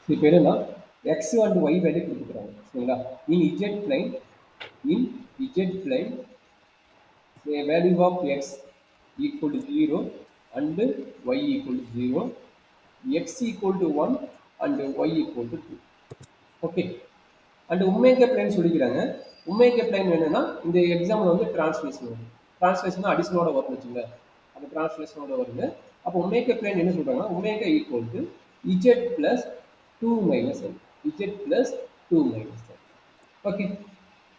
இப்போ என்னன்னா X and Y value கொடுத்துக்கிறாங்க சரிங்களா. In Z plane in Z plane value of X equal to 0 and Y equal to 0, X equal to 1 and Y equal to 2. Okay. And omega plane சொல்லிக்கிறாங்க. Omega plain என்னன்னா இந்த example வந்து translation வரும். Translation அடிஷனோட வரும்னு வச்சுங்க. அந்த டிரான்ஸ்லேஷனோட வருது. அப்போ உமேகே பிளைன் என்ன சொல்றாங்கன்னா omega equal to Z plus 2 minus L, Z plus 2 minus L. Okay.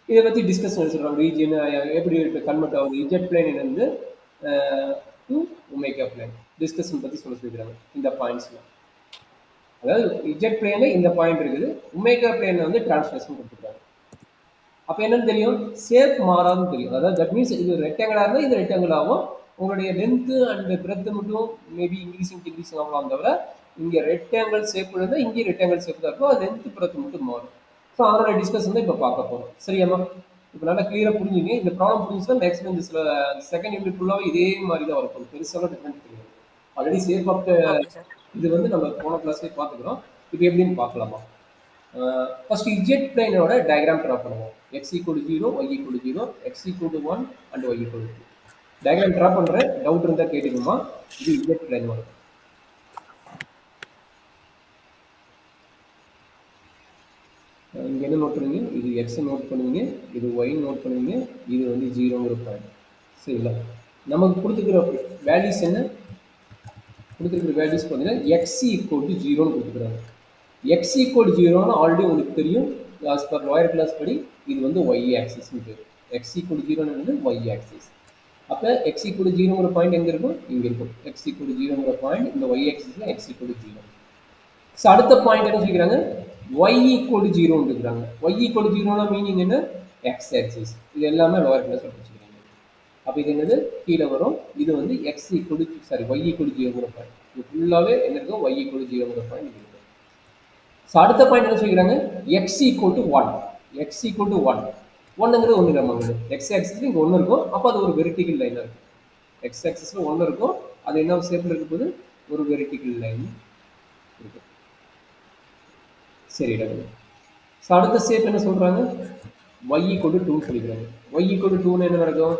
இதை பற்றி டிஸ்கஸ் சொல்கிறாங்க. ரீஜியன் எப்படி கன்வெர்ட் ஆகுது இஜெட் பிளைன் இருந்து டு ஒமேகா பிளைன் டிஸ்கஷன் பற்றி சொல்லியிருக்காங்க இந்த பாயிண்ட்ஸ்லாம். அதாவது இஜெட் பிளேன்ல இந்த பாயிண்ட் இருக்குது, ஒமேகா பிளேன்ல வந்து டிரான்ஸ்லேஷன் கொடுத்துருக்காங்க. அப்போ என்னன்னு தெரியும், ஷேப் மாறாதுன்னு தெரியும். அதாவது தட் மீன்ஸ் இது ரெக்டாங்கிளாக இருந்தால் இது ரெக்டாங்கிள் ஆகும். உங்களுடைய லென்த்து அண்ட் பிரெத்து மட்டும் மேபி இன்க்ரீசிங் டிக்ரீசிங் ஆகலாம் தவிர இங்கே ரெக்டாங்கிள் ஷேப் இருந்தால் இங்கேயும் ரெக்டாங்கிள் ஷேப் தான் இருக்கும். லென்த்து பிரெத்து மட்டும் மாறும். ஸோ அதோட டிஸ்கஷன் தான் இப்போ பார்க்க போகிறோம். சரியாம்மா? இப்போ நல்லா கிளியராக புரிஞ்சுங்க. இந்த ப்ராப்ளம் புரிஞ்சுன்னா நெக்ஸ்ட் இந்த சில செகண்ட் யூனிட் ஃபுல்லாகவே இதே மாதிரி தான் இருக்கும். பெருசாக டிஃப்ரெண்ட் தெரியும். ஆல்ரெடி ஷேப் ஆஃப் இது வந்து நம்ம போன கிளாஸ்லேயே பார்த்துக்கிறோம். இப்போ எப்படின்னு பார்க்கலாமா? ஃபர்ஸ்ட் இஜெட் பிளைனோட டயக்ராம் ட்ரா பண்ணுவோம். X equal to 0, Y equal to 0, X equal to 1 and Y equal to 2. Diagram draw பண்ணுறேன். டவுட் இருந்தால் கேட்டுக்கோமா. இது இஜெட் பிளைனோட. இங்கே என்ன நோட் பண்ணுவீங்க, இது எக்ஸ் நோட் பண்ணுவீங்க, இது ஒய் நோட் பண்ணுவீங்க, இது வந்து 0ங்கிற பாயிண்ட். சரிங்களா? நமக்கு கொடுத்துக்கிற வேல்யூஸ் என்ன? கொடுத்துருக்கிற வேல்யூஸ் பார்த்தீங்கன்னா எக்ஸ் ஈக்குவல் டு 0ன்னு கொடுத்துக்கிறாங்க. எக்ஸ் ஈக்குவல் டு 0ன்னு ஆல்ரெடி உங்களுக்கு தெரியும். ஆஸ் பர் லோயர் கிளாஸ் படி இது வந்து ஒய் ஆக்சிஸ்ன்னு பேர். எக்ஸ் ஈக்குவல் டு 0ன்னு வந்து ஒய் ஆக்சிஸ். அப்போ எக்ஸ் ஈக்குவல் டு 0ங்கிற பாயிண்ட் எங்கே இருக்கும்? இங்கே இருக்கும். எக்ஸ் ஈக்குவல் டு 0ங்கிற பாயிண்ட் இந்த ஒய் ஆக்சிஸில் எக்ஸ் ஈக்குவல் டு 0. ஸோ அடுத்த பாயிண்ட் என்ன சொல்லிக்கிறாங்க, ஒய் ஈக்குவல் டு 0ன்னு இருக்கிறாங்க. ஒய் ஈக்குவல் டு 0னா மீனிங் என்ன? X axis. இது எல்லாமே லோயர் கிளாஸ் படிச்சுக்கிறாங்க. அப்போ இது என்னது கீழே வரும். இது வந்து X equal to sorry Y equal to 0ங்கிற பாயிண்ட். இது ஃபுல்லாகவே என்ன இருக்கும்? ஒய் ஈக்குவல் டு 0ங்கிற பாயிண்ட் இருக்கும். ஸோ அடுத்த பாயிண்ட் என்ன சொல்லிக்கிறாங்க, X equal to 1. X equal to 1. ஒன்றுங்கிறது ஒன்று நம்ம எக்ஸ் ஆக்சிஸில் இங்கே ஒன்று இருக்கும். அப்போ அது ஒரு வெர்டிக்கல் லைனாக இருக்கும். எக்ஸ் ஆக்சிஸில் ஒன்று இருக்கும். அது என்ன ஷேப்பில் இருக்கும்போது ஒரு வெர்டிக்கல் லைன் இருக்கும். சரி டபுள். ஸோ அடுத்த ஷேப் என்ன சொல்கிறாங்க, ஒய் ஈக்குவல் டு 2 சொல்லிக்கிறாங்க. ஒய் ஈக்குவல் டு 2ன்னு என்ன நடக்கும்?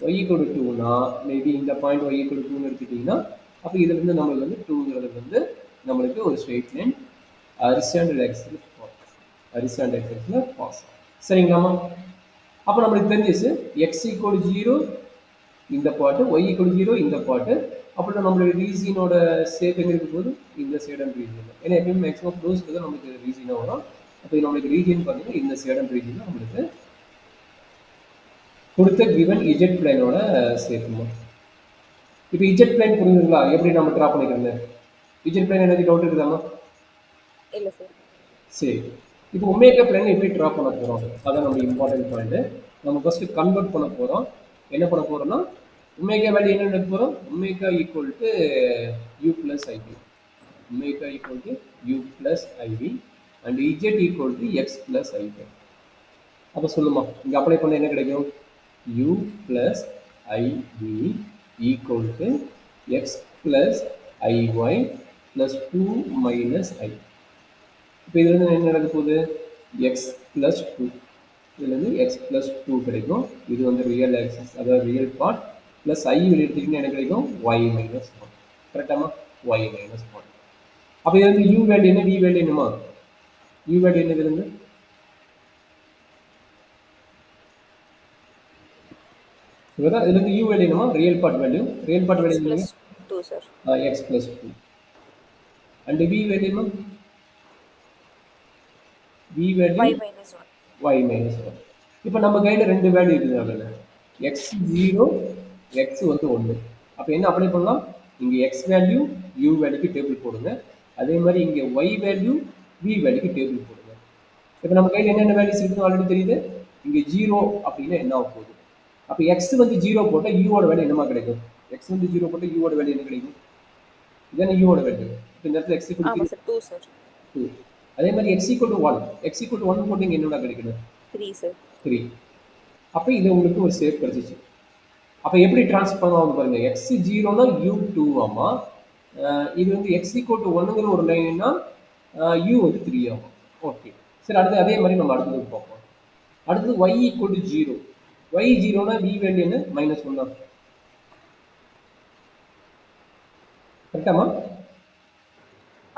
ஒய் ஈக்குவல் டு 2னா மேபி இந்த பாயிண்ட் ஒய் ஈக்குவல் டு 2ன்னு எடுத்துக்கிட்டிங்கன்னா அப்போ இதுலேருந்து நம்மளுக்கு வந்து 2ங்கிறது வந்து நம்மளுக்கு ஒரு ஸ்ட்ரெயிட் லைன் ஹரிசாண்டல் ஆக்சிஸில் பாஸ். சரிங்களாமா? அப்போ நம்மளுக்கு தெரிஞ்சிச்சு எக்ஸ் ஈக்குவல் டு 0 இந்த பாட்டு, ஒய் ஈக்குவல் டு 0 இந்த பாட்டு. அப்புறம் நம்மளுடைய ரீஜியனோட ஷேப் எங்கே இருக்கும் போது இந்த சைட் அண்ட் ரீஜியன். ஏன்னா எப்பயுமே மேக்ஸிமம் க்ளோஸ்க்கு தான் நம்மளுக்கு ரீஜியனாக வரும். அப்போ நம்மளுக்கு ரீஜியன் பார்த்தீங்கன்னா இந்த சைட் அண்ட் ரீஜியன் நம்மளுக்கு கொடுத்த கிவன் இஜெட் பிளைனோட ஷேப்புமா. இப்போ இஜெட் பிளைன் புரிஞ்சுங்களா? எப்படி நம்ம ட்ரா பண்ணிக்கிறது? இஜெட் பிளைன் எனக்கு டவுட் இருக்குதாமா? இல்லை சார். சரி, இப்போ ஒமேகா பிளைன் எப்படி ட்ரா பண்ண போகிறோம்? அதான் நம்ம இம்பார்ட்டன்ட் பாயிண்ட்டு. நம்ம ஃபஸ்ட்டு கன்வெர்ட் பண்ண போகிறோம். என்ன பண்ண போகிறோம்னா ஒமேகா வேல்யூ என்ன எடுக்க போகிறோம்? Omega equal to you plus IV. Omega equal to you plus IV and Z equal to X plus IV. அப்போ சொல்லுமா, இங்கே அப்ளை பண்ண என்ன கிடைக்கும்? u plus iv equal to x plus iy plus 2 minus i. இப்போ இதுல என்ன நடக்க போகுது? x plus 2. இதுல இருந்து x plus 2 கிடைக்கும். இது வந்து ரியல் ஆக்சிஸ், அதாவது ரியல் பார்ட். பிளஸ் i வெளியே எடுத்துக்கிட்டீங்கன்னா என்ன கிடைக்கும்? y minus 1. கரெக்டாமா? y minus 1. அப்போ இது வந்து u வேல்யூ என்ன, v வேல்யூ என்னமா? u வேல்யூ என்ன? இதுல இருந்து இதுக்கு u வேல்யூ என்னமா? Real part value. Real part value என்ன? 2 sir. x plus 2. and v value என்ன? v value y minus 1. y minus 1. இப்போ நம்ம கையில ரெண்டு வேல்யூ இருக்குது. அதுல x 0, x வந்து 1. அப்போ என்ன அப்ளை பண்ணலாம்? இங்க x வேல்யூ u வேல்யூக்கு டேபிள் போடுங்க. அதே மாதிரி இங்க y வேல்யூ v வேல்யூக்கு டேபிள் போடுங்க. இப்போ நம்ம கையில என்னென்ன வேல்யூஸ் இருக்குன்னு ஆல்ரெடி தெரியுது. இங்க 0 அப்படின்னா என்ன ஆக போகுது? அப்போ x வந்து 0 போட்டால் u ஓட வேல்யூ என்னமா கிடைக்கும்? x வந்து 0 போட்டால் u ஓட வேல்யூ என்ன கிடைக்கும்? இதானே u ஓட வேல்யூ. இப்போ இந்த இடத்துல x ஈக்குவல் டு 2 சார். 2. அதே மாதிரி x equal to 1. x equal to 1 போட்டீங்க என்னடா கிடைக்குது? 3 சார். 3. அப்போ இது உங்களுக்கு ஒரு ஷேப் கிடைச்சிச்சு. அப்போ எப்படி ட்ரான்ஸ்ஃபார்ம் ஆகும் பாருங்க. x 0னா u 2 ஆமா. இது வந்து x ஈக்குவல் டு 1ங்கிற ஒரு லைன்னா u வந்து 3 ஆகும். ஓகே. சரி அடுத்து அதே மாதிரி நம்ம அடுத்தது பார்ப்போம். அடுத்தது y ஈக்குவல் டு 0. y 0னா v வேல்யூ என்ன? -1 தான். கரெக்டாமா?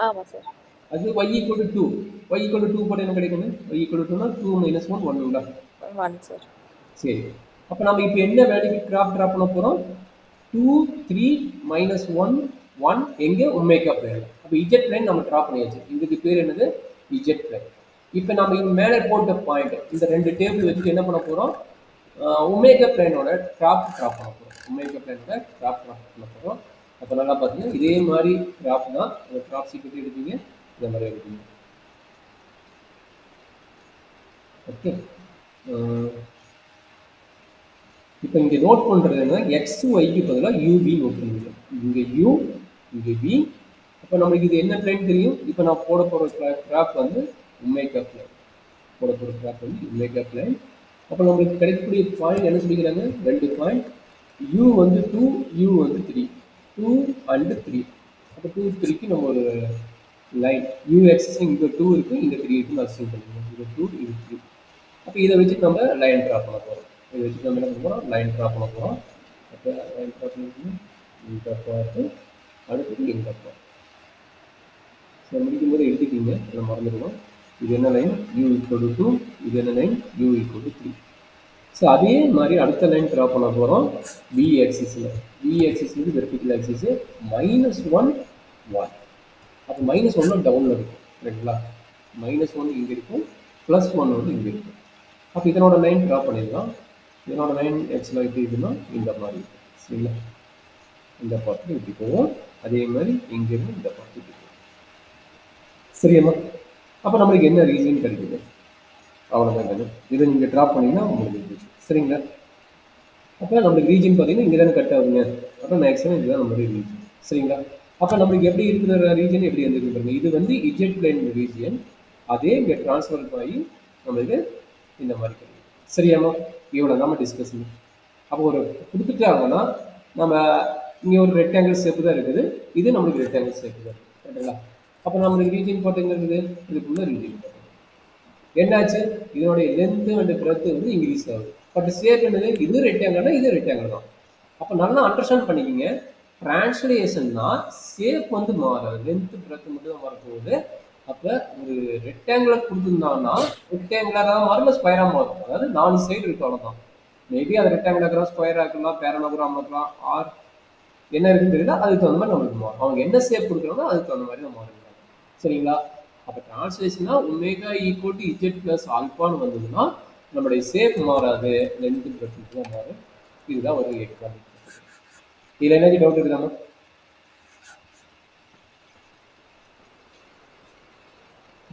ஆமாம் சார். அது y equal to 2. y equal to 2 போட்டால் என்ன கிடைக்கும்? y ஈக்குவல் டு 2னா 2 - 1 1ங்களா? 1 சார். சரி. அப்போ நம்ம இப்போ என்ன வேல்யூக்கு ட்ராப் பண்ண போகிறோம்? 2 3 -1 1 எங்கே ஒமேகா பிளேன். அப்போ இஜெட் பிளேன் நம்ம ட்ராப் பண்ணியாச்சு. இதுக்கு பேர் என்னது? Z plane. இப்போ நம்ம இங்கே மேலே போட்ட பாயிண்ட் இந்த 2 டேபிள் வச்சுட்டு என்ன பண்ண போகிறோம்? ஒமேகா பிளேனோட ட்ராப் பண்ண போகிறோம். ஒமேகா பிளேனோட ட்ராப் பண்ண போகிறோம். அப்போ நல்லா பார்த்தீங்கன்னா இதே மாதிரி ட்ராப் தான். அந்த ட்ராப் சீக்கிரத்தை எடுப்பீங்க, இந்த மாதிரி எடுப்பீங்க. ஓகே. இப்போ இங்கே நோட் பண்ணுறது என்ன? எக்ஸ் ஒய்க்கு பதிலாக யூவி நோட் பண்ணிக்கலாம். இங்கே யூ, இங்கே வி. அப்போ நம்மளுக்கு இது என்ன பிளேன் தெரியும்? இப்போ நான் போட போகிற கிராஃப் வந்து ஒமேகா பிளேன். போட போகிற கிராஃப் வந்து ஒமேகா பிளேன். அப்போ நம்மளுக்கு கிடைக்கக்கூடிய பாயிண்ட் என்ன சொல்லிக்கிறாங்க? 2 பாயிண்ட். யூ வந்து 2, யூ வந்து 3. 2 அண்ட் 3. அப்போ 2 3க்கு நம்ம ஒரு லைன் யூஎக்ஸ் இங்கே 2 இருக்குது, இங்கே 3 இருக்குன்னு அசியூம் பண்ணிக்கணும். இது 2, இது 3. அப்போ இதை வச்சுட்டு நம்ம லைன் ட்ரா பண்ண போகிறோம். இதை வச்சுட்டு நம்ம என்ன பண்ண போகிறோம்? லைன் ட்ரா பண்ண போகிறோம். அப்போ லைன் ட்ரா பண்ணிக்கணும். இந்த பார்த்து அடுத்தது இந்த பார்த்து. ஸோ முடிக்கும் போது எழுதிக்கிங்க, அதை மறந்துடுவோம். இது என்ன லைன்? You equal to 2. இது என்ன line? You equal to 3. So அதே மாதிரி அடுத்த லைன் ட்ரா பண்ண போகிறோம். பி ஆக்சிஸில். பி ஆக்சிஸ் வந்து வெர்டிக்கல் ஆக்சிஸ் -1 1. அப்போ -1 டவுனில் இருக்கும். ரைட்டுங்களா? -1 இங்கே இருக்கும், +1 வந்து இங்கே இருக்கும். அப்போ இதனோட லைன் ட்ரா பண்ணிடலாம். இதனோட லைன் ஆக்சுவலாக எப்படி இருக்குன்னா இந்த மாதிரி இருக்கும். சரிங்களா? இந்த பார்த்து இப்படி போவோம். அதே மாதிரி இங்கேருந்து இந்த பார்த்து இப்படி போவோம். சரியாம்மா? அப்போ நம்மளுக்கு என்ன ரீசன் கிடைக்குது? அவ்வளோதான். இதை நீங்கள் ட்ராப் பண்ணிங்கன்னா உங்களுக்கு சரிங்களா? அப்போ நம்மளுக்கு ரீஜன் பார்த்தீங்கன்னா இங்கே தானே கட் ஆகுதுங்க. அப்போ மேக்ஸிமம் இதுதான் நம்மளுடைய ரீஜன். சரிங்களா? அப்போ நம்மளுக்கு எப்படி இருக்கிற ரீஜன் எப்படி வந்துருக்கு பாருங்க. இது வந்து இஜெட் பிளேன் ரீஜியன். அதே இங்கே ட்ரான்ஸ்ஃபர் ஆகி நம்மளுக்கு இந்த மாதிரி கிடைக்கும். சரியாமா? இவ்வளோ நம்ம டிஸ்கஷன். அப்போ ஒரு கொடுத்துட்டாங்கன்னா நம்ம இங்கே ஒரு ரெக்டாங்கிள் ஷேப்பு தான் இருக்குது. இது நம்மளுக்கு ரெக்டாங்கிள் ஷேப்பு தான் இருக்குது. கரெக்டுங்களா? அப்போ நம்மளுக்கு ரீஜன் பார்த்தீங்க இருக்குது. இதுக்குள்ள ரீஜன் பார்த்தீங்க என்னாச்சு? இதனுடைய லென்த்து அண்ட் பிரெத்து வந்து இன்க்ரீஸ் ஆகுது. பட் ஷேப் என்னது? இது ரெக்டாங்கிள்னா இது ரெக்டாங்கிள் தான். அப்போ நல்லா அண்டர்ஸ்டாண்ட் பண்ணிக்கிங்க. டிரான்ஸ்லேஷன்னா ஷேப் வந்து மாறாது, லென்த்து பிரெத்து மட்டும் தான் மாறப்போகுது. அப்போ ஒரு ரெக்டாங்குலர் கொடுத்துருந்தாங்கன்னா ரெக்டாங்குலராக மாறும், இல்லை ஸ்கொயராக மாறும். அதாவது 4 சைடு இருக்கு, அவ்வளோதான். மேபி அது ரெக்டாங்குலர் இருக்கலாம், ஸ்கொயராக இருக்கலாம், பேரலோகிராம் இருக்கலாம், ஆர் என்ன இருக்குன்னு தெரியல. அதுக்கு தகுந்த மாதிரி நம்மளுக்கு மாறும். அவங்க என்ன ஷேப் கொடுக்குறாங்களோ அதுக்கு தகுந்த மாதிரி தான் மாறும். சரிங்களா? அப்போ டிரான்ஸ்லேஷனா omega equal to Z plus ஆல்பான்னு வந்ததுன்னா நம்மளுடைய ஷேப் மாறாது, லென்த்து பிரெத்து தான் மாறும். இதுதான் ஒரு எக்ஸாம்பிள். இதில் என்ன டவுட் இருக்குதாமா?